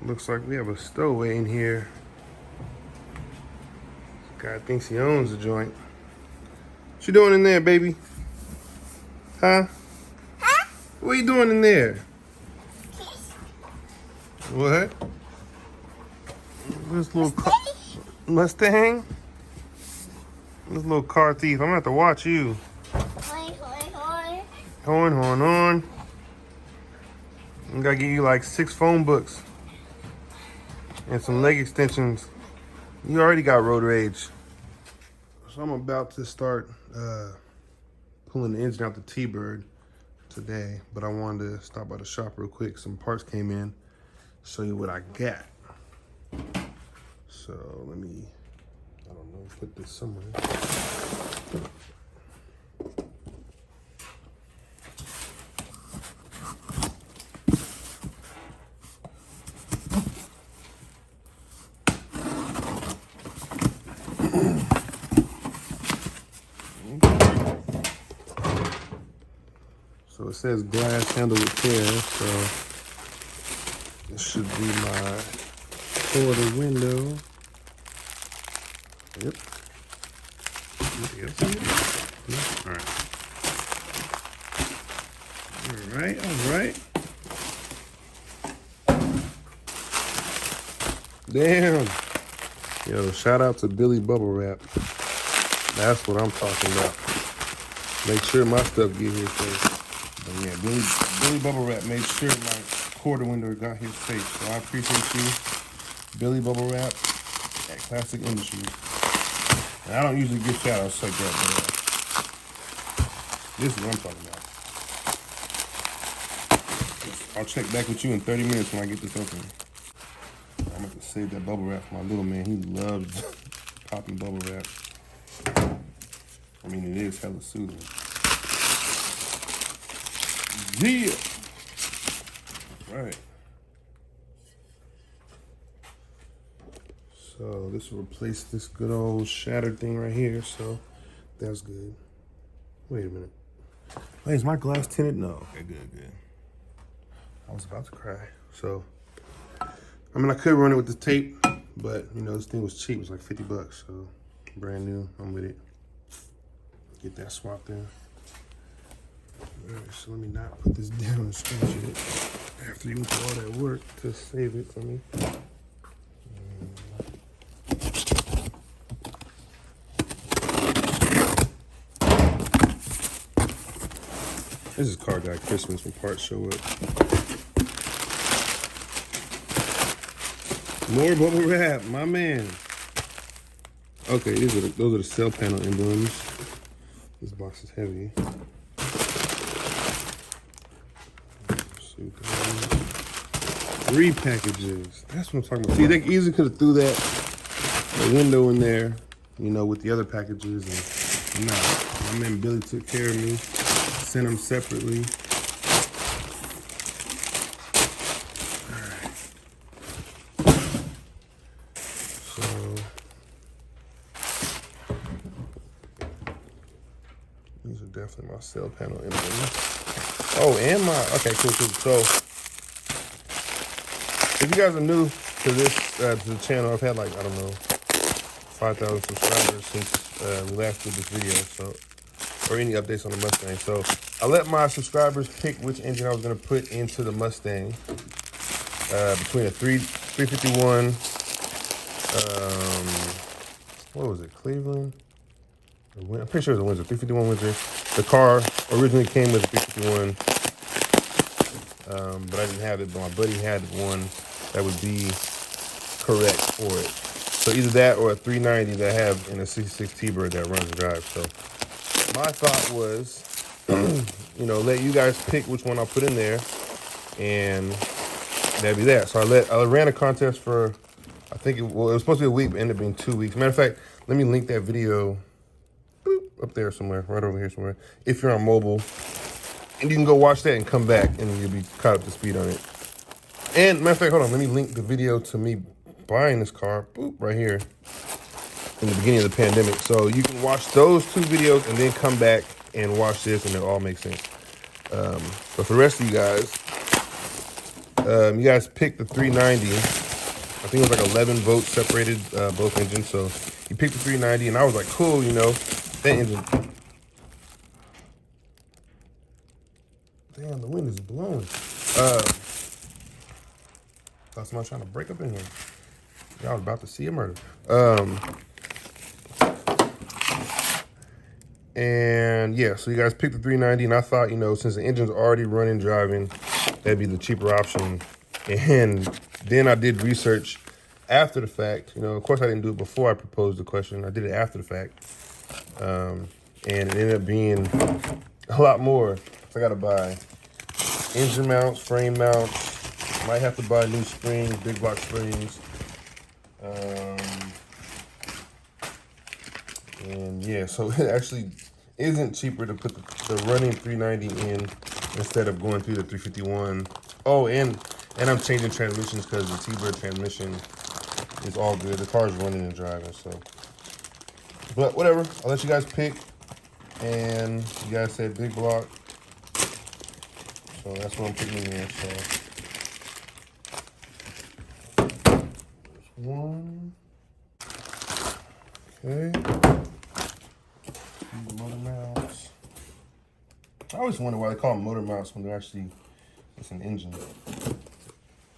Looks like we have a stowaway in here. This guy thinks he owns the joint. What you doing in there, baby? Huh? What are you doing in there? What? This little Mustang? This little car thief. I'm gonna have to watch you. Horn, horn, horn. Horn, horn, horn. I gotta give you like 6 phone books and some leg extensions. You already got road rage. So I'm about to start pulling the engine out the T-Bird today, but I wanted to stop by the shop real quick. Some parts came in, show you what I got. So let me, I don't know, put this somewhere. So it says glass handle repair, so this should be my quarter window. Yep. Anything else in here? No? All right. All right. Damn. Yo, shout out to Billy Bubble Wrap. That's what I'm talking about. Make sure my stuff get here first. But yeah, Billy Bubble Wrap made sure my quarter window got here safe. So I appreciate you, Billy Bubble Wrap at Classic Industries. And I don't usually give shout outs like that, but this is what I'm talking about. I'll check back with you in 30 minutes when I get this open. I'm going to save that bubble wrap for my little man. He loves popping bubble wrap. I mean, it is hella soothing. Yeah. Right. So this will replace this good old shattered thing right here. So that's good. Wait a minute. Wait, is my glass tinted? No. Okay, good. I was about to cry. So, I mean, I could run it with the tape, but you know, this thing was cheap. It was like 50 bucks. So brand new. I'm with it. Get that swapped in. All right, so let me not put this down and scratch it after you went through all that work to save it for me. This is Car Guy Christmas when parts show up. More bubble wrap, my man. Okay, those are the cell panel emblems. This box is heavy. 3 packages. That's what I'm talking about. See, they easily could have threw the window in there, you know, with the other packages. And nah, my man Billy took care of me. Sent them separately. All right. So these are definitely my cell panel emblems. Oh, and okay, cool. So if you guys are new to this to the channel, I've had like, I don't know, 5,000 subscribers since we last did this video. So, or any updates on the Mustang. So I let my subscribers pick which engine I was gonna put into the Mustang. Between a 351, what was it, Cleveland? I'm pretty sure it was a Windsor, 351 Windsor. The car originally came with a 351, but I didn't have it, but my buddy had one that would be correct for it. So either that or a 390 that I have in a 66 T-Bird that runs and drives. So my thought was, you know, let you guys pick which one I'll put in there, and that'd be that. So I ran a contest for, I think it was supposed to be a week, but ended up being 2 weeks. Matter of fact, let me link that video up there somewhere, right over here somewhere, if you're on mobile. And you can go watch that and come back, and you'll be caught up to speed on it. And matter of fact, hold on, let me link the video to me buying this car, right here, in the beginning of the pandemic. So you can watch those 2 videos and then come back and watch this, and it all makes sense. But for the rest of you guys, You guys picked the 390. I think it was like 11 votes separated both engines. So you picked the 390, and I was like, cool, you know, that engine. Damn, the wind is blowing. Thought somebody trying to break up in here. Y'all was about to see a murder. And yeah, so you guys picked the 390, and I thought, you know, since the engine's already running, driving, that'd be the cheaper option. And then I did research after the fact. You know, of course I didn't do it before I proposed the question. I did it after the fact. And it ended up being a lot more. So I gotta buy engine mounts, frame mounts, might have to buy new springs, big block springs. And yeah, so it actually isn't cheaper to put the running 390 in instead of going through the 351. Oh, and I'm changing transmissions because the T-Bird transmission is all good. The car's running and driving, so. But whatever, I'll let you guys pick. And you guys said big block. So that's what I'm putting in here, so. There's one. Okay. Motor mounts. I always wonder why they call them motor mounts when they're actually, it's an engine.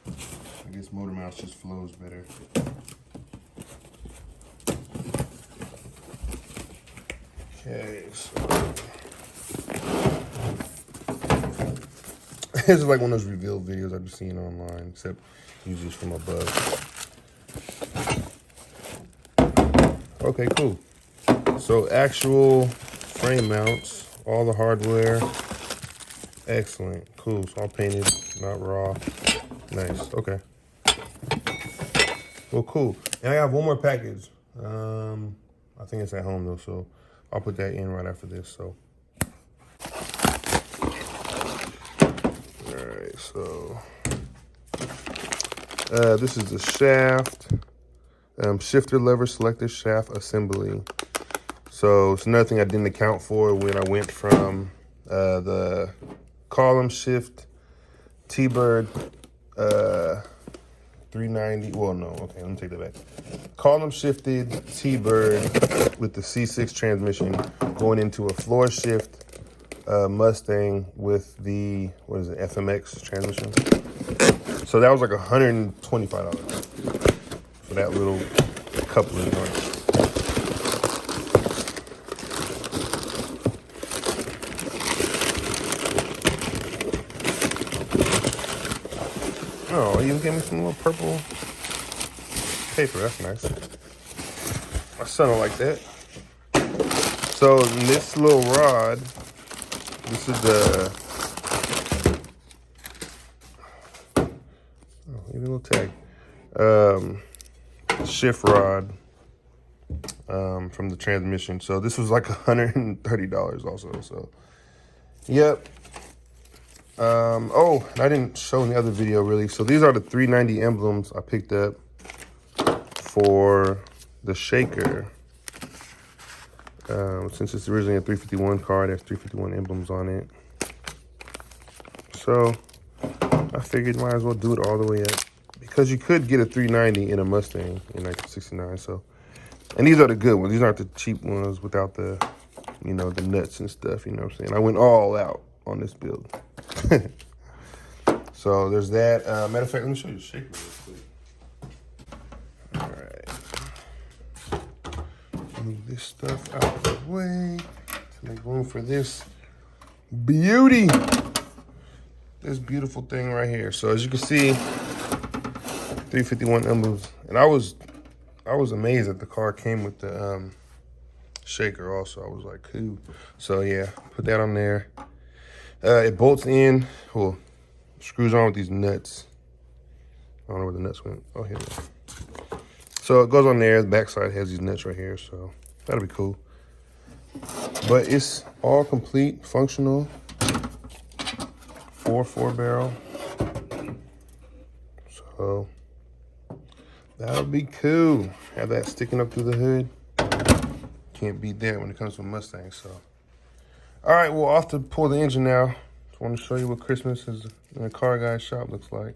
I guess motor mounts just flows better. Okay, so. This is like one of those reveal videos I've been seeing online, except usually it's from above. Okay, cool. So actual frame mounts, all the hardware, excellent, cool. So all painted, not raw, nice. Okay. Well, cool. And I have one more package. I think it's at home though, so I'll put that in right after this. So. All right, so this is the shaft. Shifter lever selector shaft assembly. So it's another thing I didn't account for when I went from the column shift T-Bird 390. Well, no, okay, let me take that back. Column shifted T-Bird with the C6 transmission going into a floor shift Mustang with the, what is it, FMX transmission. So that was like $125 for that little coupling joint. Oh, you gave me some little purple paper. That's nice. My son will like that. So this little rod, this is the, oh, even a little tag. Shift rod from the transmission. So this was like $130 also. So, yep. Oh, and I didn't show in the other video really. So these are the 390 emblems I picked up for the shaker. Since it's originally a 351 car, it has 351 emblems on it. So I figured might as well do it all the way up. Because you could get a 390 in a Mustang in 1969, so. And these are the good ones. These aren't the cheap ones without the, you know, the nuts and stuff, you know what I'm saying? I went all out on this build. So there's that. Matter of fact, let me show you the shaker real quick. All right. Move this stuff out of the way to make room for this beauty. This beautiful thing right here. So as you can see, 351 emblems, and I was amazed that the car came with the shaker also. I was like, cool. So yeah, put that on there. It bolts in, well, screws on with these nuts. I don't know where the nuts went. Oh, here we go. So it goes on there. The backside has these nuts right here, so that'll be cool. But it's all complete, functional. 4 barrel. So that'll be cool. Have that sticking up through the hood. Can't beat that when it comes to a Mustang. So, all right, well, off to pull the engine now. Just want to show you what Christmas is in a car guy's shop looks like.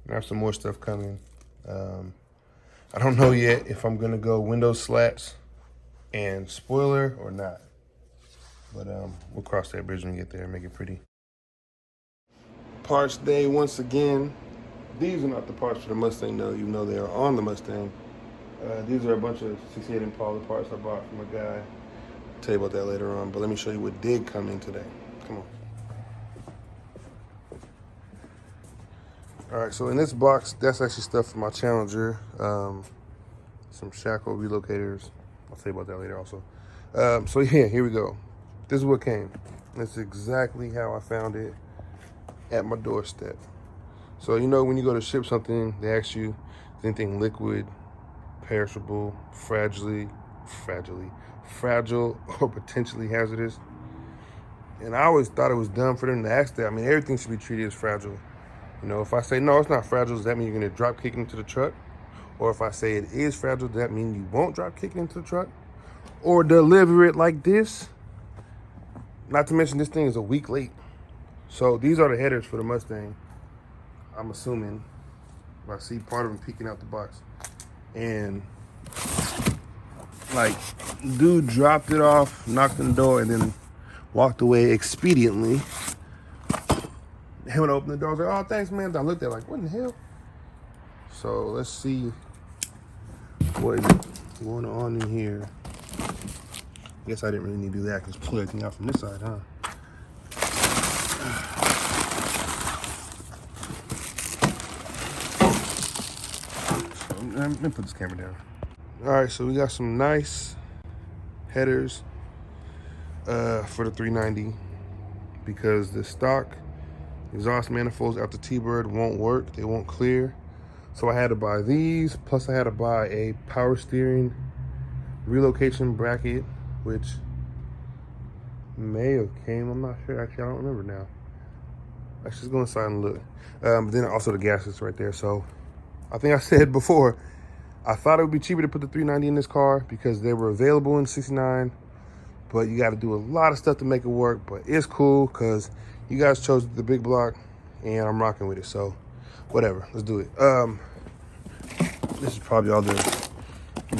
I have some more stuff coming. I don't know yet if I'm gonna go window slats and spoiler or not. But we'll cross that bridge when we get there and make it pretty. Parts day once again. These are not the parts for the Mustang though, even though they are on the Mustang. These are a bunch of 68 Impala parts I bought from a guy. I'll tell you about that later on, but let me show you what did come in today. Come on. All right, so in this box, that's actually stuff for my Challenger. Some shackle relocators. I'll tell you about that later also. So yeah, here we go. This is what came. This is exactly how I found it at my doorstep. So you know when you go to ship something, they ask you, is anything liquid, perishable, fragile, or potentially hazardous? And I always thought it was dumb for them to ask that. I mean, everything should be treated as fragile. You know, if I say, no, it's not fragile, does that mean you're gonna drop kick into the truck? Or if I say it is fragile, does that mean you won't drop kick into the truck? Or deliver it like this? Not to mention this thing is a week late. So these are the headers for the Mustang, I'm assuming. I see part of them peeking out the box. And like, dude dropped it off, knocked on the door, and then walked away expediently. He went to open the door, I was like, oh, thanks, man. I looked at it like, what in the hell? So let's see what is going on in here. Guess I didn't really need to do that, because pull everything out from this side, huh? So let me put this camera down. All right, so we got some nice headers for the 390, because the stock exhaust manifolds out the T-Bird won't work. They won't clear. So I had to buy these, plus I had to buy a power steering relocation bracket, which may have came, I'm not sure. Actually, I don't remember now. Let's just go inside and look. But then also the gaskets right there. So I think I said before, I thought it would be cheaper to put the 390 in this car because they were available in 69, but you got to do a lot of stuff to make it work. But it's cool because you guys chose the big block and I'm rocking with it. So whatever, let's do it. This is probably all the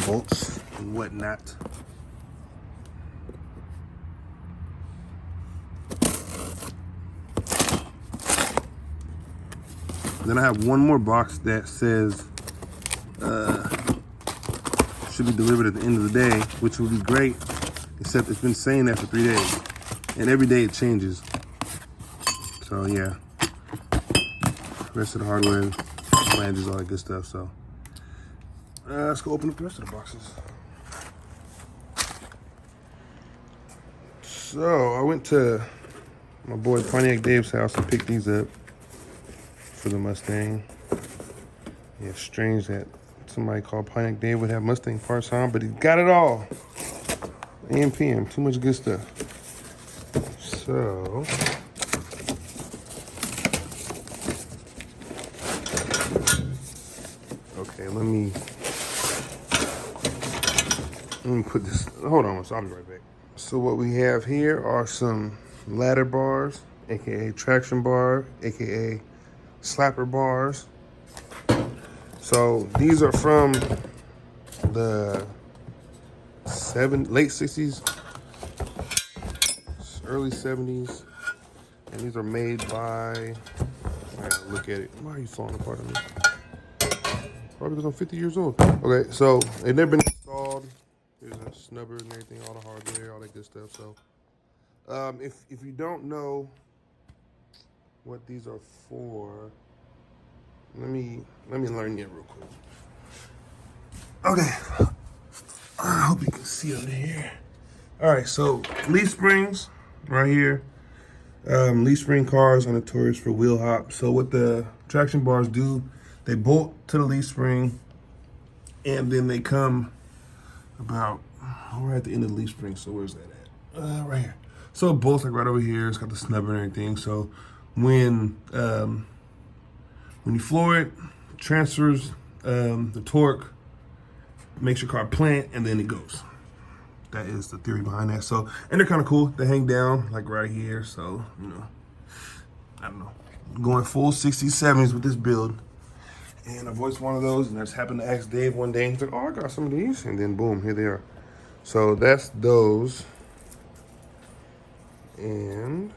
bolts and whatnot. Then I have one more box that says should be delivered at the end of the day, which would be great, except it's been saying that for 3 days. And every day it changes. So yeah. Rest of the hardware, flanges, all that good stuff. So let's go open up the rest of the boxes. So I went to my boy Pontiac Dave's house and picked these up for the Mustang. Yeah, it's strange that somebody called Pontiac Dave would have Mustang parts, huh? But he got it all. AM PM, too much good stuff. So okay, let me put this, hold on, so I'll be right back. So what we have here are some ladder bars, aka traction bar, aka slapper bars. So these are from the late 60s, early 70s, and these are made by, I gotta look at it. Why are you falling apart on me? Probably because I'm 50 years old. Okay, so they've never been installed. There's a snubber and everything, all the hardware, all that good stuff. So if you don't know what these are for, let me learn it real quick. Okay, I hope you can see under here. All right, so leaf springs right here. Leaf spring cars are notorious for wheel hop. So what the traction bars do, they bolt to the leaf spring, and then they come about, we're at the end of the leaf spring, so where's that at? Right here. So it bolts like right over here. It's got the snubber and everything. So when you floor it, transfers the torque, makes your car plant, and then it goes. That is the theory behind that. So, and they're kind of cool. They hang down like right here. So, you know, I don't know. Going full 60s, 70s with this build. And I voiced one of those, and I just happened to ask Dave one day, and he's like, oh, I got some of these. And then boom, here they are. So that's those. And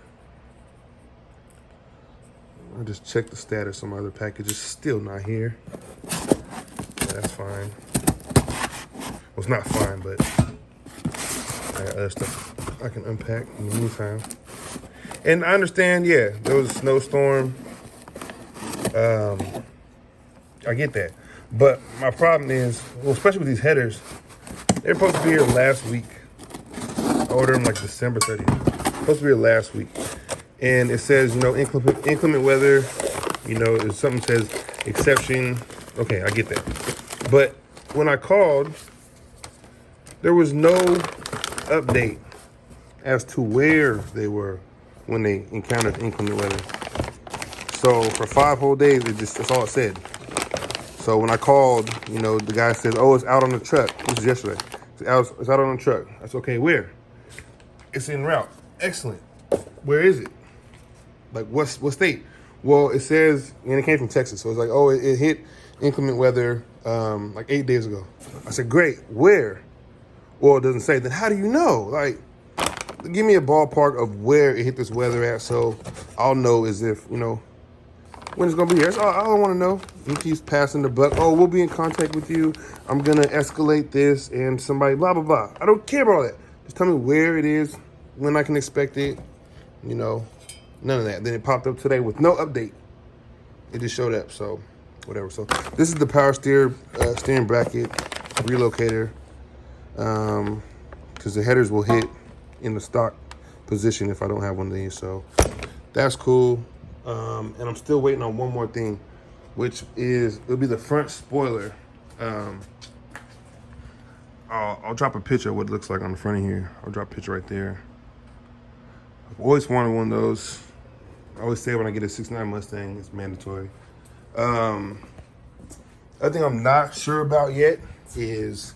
I just checked the status on my other package. It's still not here. That's fine. Well, it's not fine, but I got other stuff I can unpack in the meantime. And I understand, yeah, there was a snowstorm. I get that. But my problem is, well, especially with these headers, they're supposed to be here last week. I ordered them like December 30th. Supposed to be here last week. And it says, you know, inclement weather, you know, if something says exception. Okay, I get that. But when I called, there was no update as to where they were when they encountered inclement weather. So for 5 whole days, that's all it said. So when I called, you know, the guy says, oh, it's out on the truck. This is yesterday. It's out on the truck. That's okay. Where? It's en route. Excellent. Where is it? Like, what state? Well, it says, and it came from Texas. So it's like, oh, it hit inclement weather like 8 days ago. I said, great. Where? Well, it doesn't say. Then how do you know? Like, give me a ballpark of where it hit this weather at, so I'll know as if, you know, when it's going to be here. That's all I want to know. He keeps passing the buck. Oh, we'll be in contact with you. I'm going to escalate this and somebody, blah, blah, blah. I don't care about all that. Just tell me where it is, when I can expect it, you know, none of that. Then it popped up today with no update. It just showed up, so whatever. So this is the power steering bracket relocator, because the headers will hit in the stock position if I don't have one of these. So that's cool. And I'm still waiting on one more thing, which is, it'll be the front spoiler. I'll drop a picture of what it looks like on the front of here. I'll drop a picture right there. I've always wanted one of those. I always say when I get a 69 Mustang, it's mandatory. Other thing I'm not sure about yet is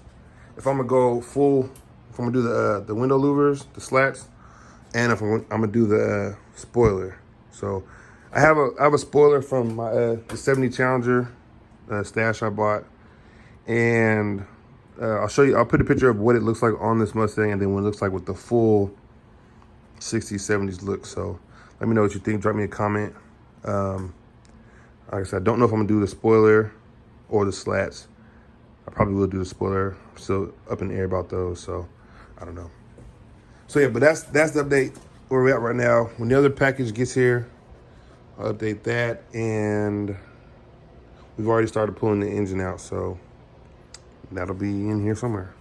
if I'm gonna go full, if I'm gonna do the window louvers, the slats, and if I'm gonna do the spoiler. So I have a spoiler from my the 70 Challenger stash I bought, and I'll show you. I'll put a picture of what it looks like on this Mustang, and then what it looks like with the full 60s, 70s look. So let me know what you think. Drop me a comment. Like I said, I don't know if I'm gonna do the spoiler or the slats. I probably will do the spoiler. I'm still up in the air about those, so I don't know. So yeah, but that's the update where we're at right now. When the other package gets here, I'll update that, and we've already started pulling the engine out, so that'll be in here somewhere.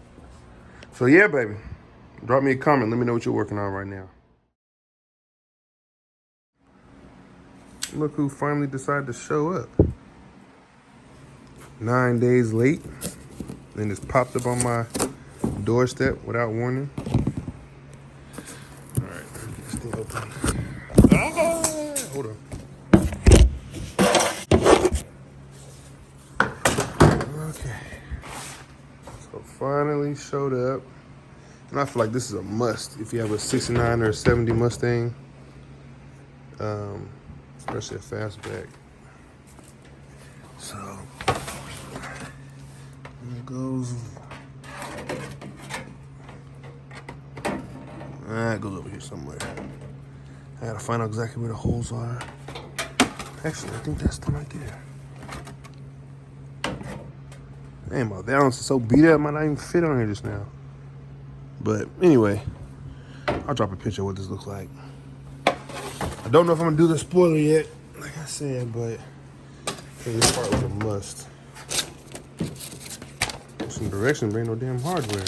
So yeah, baby, drop me a comment. Let me know what you're working on right now. Look who finally decided to show up. 9 days late, and it's popped up on my doorstep without warning. All right, get this thing open. Hold on. Okay, so finally showed up, and I feel like this is a must if you have a 69 or 70 Mustang, especially a fastback. So there goes. It goes over here somewhere. I gotta find out exactly where the holes are. Actually, I think that's them right there. Damn, my balance is so beat up, might not even fit on here just now. But anyway, I'll drop a picture of what this looks like. I don't know if I'm gonna do the spoiler yet, like I said, but this part was a must. Some direction, but ain't no damn hardware.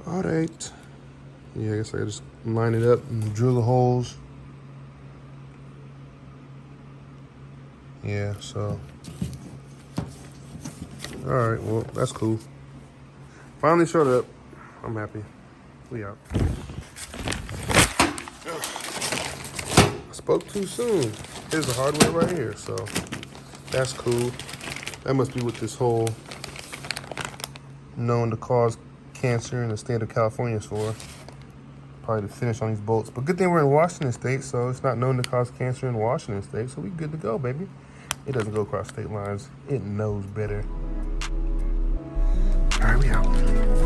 All right. Yeah, I guess I just line it up and drill the holes. Yeah, so. All right, well, that's cool. Finally showed up. I'm happy. We out. I spoke too soon. Here's the hardware right here, so that's cool. That must be what this whole known to cause cancer in the state of California is for. probably the finish on these bolts. But good thing we're in Washington State, so it's not known to cause cancer in Washington State, so we good to go, baby. It doesn't go across state lines. It knows better. All right, we out.